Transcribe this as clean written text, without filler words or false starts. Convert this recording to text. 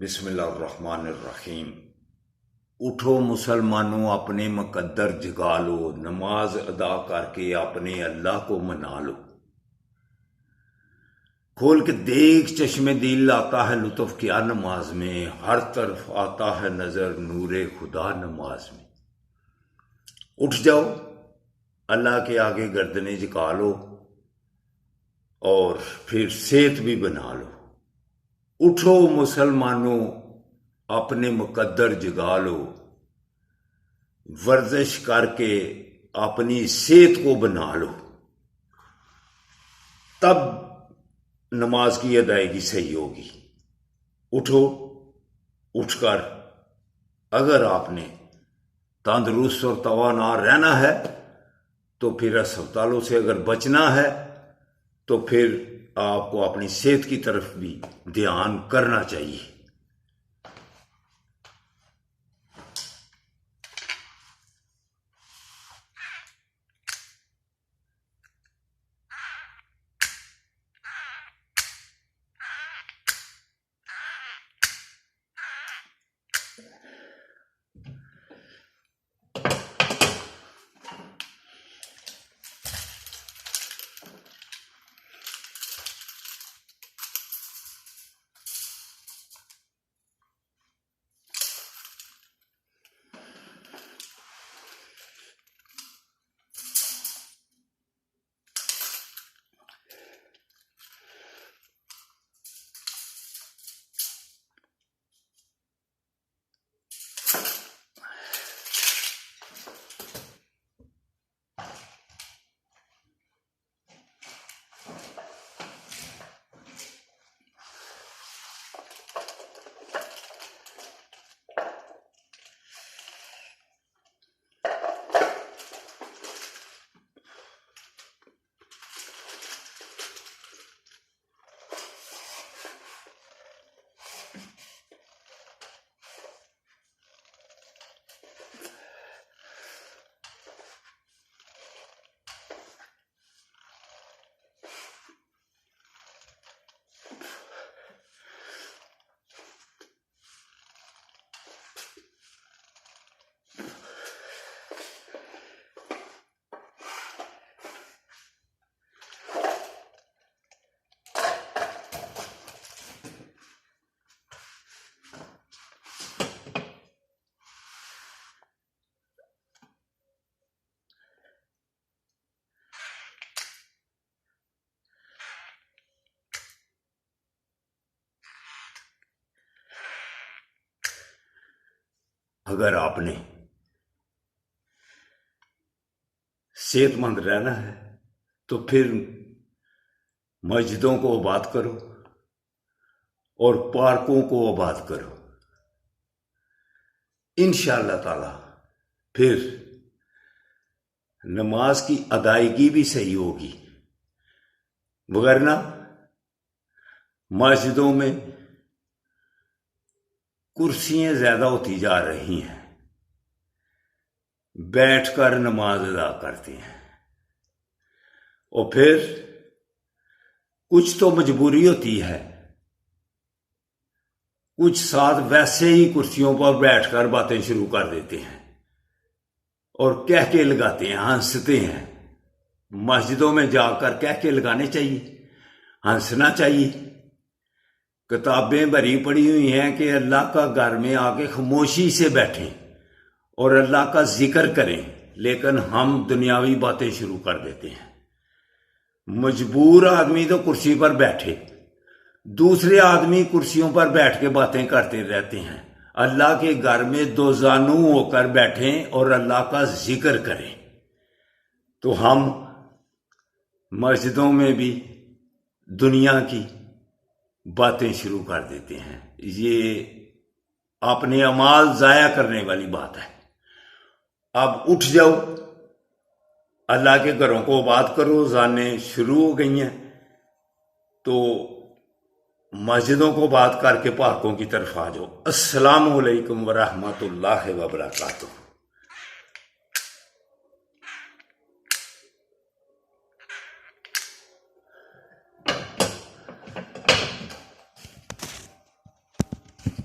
بسم اللہ الرحمن الرحیم۔ اٹھو مسلمانوں، اپنے مقدر جگا لو، نماز ادا کر کے اپنے اللہ کو منا لو۔ کھول کے دیکھ چشم دل، آتا ہے لطف کیا نماز میں، ہر طرف آتا ہے نظر نور خدا نماز میں۔ اٹھ جاؤ، اللہ کے آگے گردنیں جھکا لو اور پھر صحت بھی بنا لو۔ اٹھو مسلمانوں، اپنے مقدر جگا لو، ورزش کر کے اپنی صحت کو بنا لو، تب نماز کی ادائیگی صحیح ہوگی۔ اٹھو، اٹھ کر اگر آپ نے تندرست اور توانا رہنا ہے تو پھر ہسپتالوں سے اگر بچنا ہے تو پھر آپ کو اپنی صحت کی طرف بھی دھیان کرنا چاہیے۔ اگر آپ نے صحت مند رہنا ہے تو پھر مسجدوں کو آباد کرو اور پارکوں کو آباد کرو۔ انشاءاللہ تعالی پھر نماز کی ادائیگی بھی صحیح ہوگی، وگرنہ مسجدوں میں کرسیاں زیادہ ہوتی جا رہی ہیں، بیٹھ کر نماز ادا کرتے ہیں، اور پھر کچھ تو مجبوری ہوتی ہے، کچھ ساتھ ویسے ہی کرسیوں پر بیٹھ کر باتیں شروع کر دیتے ہیں اور کہہ کے لگاتے ہیں، ہنستے ہیں۔ مسجدوں میں جا کر کہہ کے لگانے چاہیے، ہنسنا چاہیے۔ کتابیں بھری پڑی ہوئی ہیں کہ اللہ کا گھر میں آ کے خاموشی سے بیٹھیں اور اللہ کا ذکر کریں، لیکن ہم دنیاوی باتیں شروع کر دیتے ہیں۔ مجبور آدمی تو کرسی پر بیٹھے، دوسرے آدمی کرسیوں پر بیٹھ کے باتیں کرتے رہتے ہیں۔ اللہ کے گھر میں دو زانو ہو کر بیٹھیں اور اللہ کا ذکر کریں، تو ہم مسجدوں میں بھی دنیا کی باتیں شروع کر دیتے ہیں۔ یہ اپنے اعمال ضائع کرنے والی بات ہے۔ اب اٹھ جاؤ، اللہ کے گھروں کو آباد کرو۔ اذانیں شروع ہو گئی ہیں تو مسجدوں کو آباد کر کے پارکوں کی طرف آ جاؤ۔ السلام علیکم ورحمۃ اللہ وبرکاتہ۔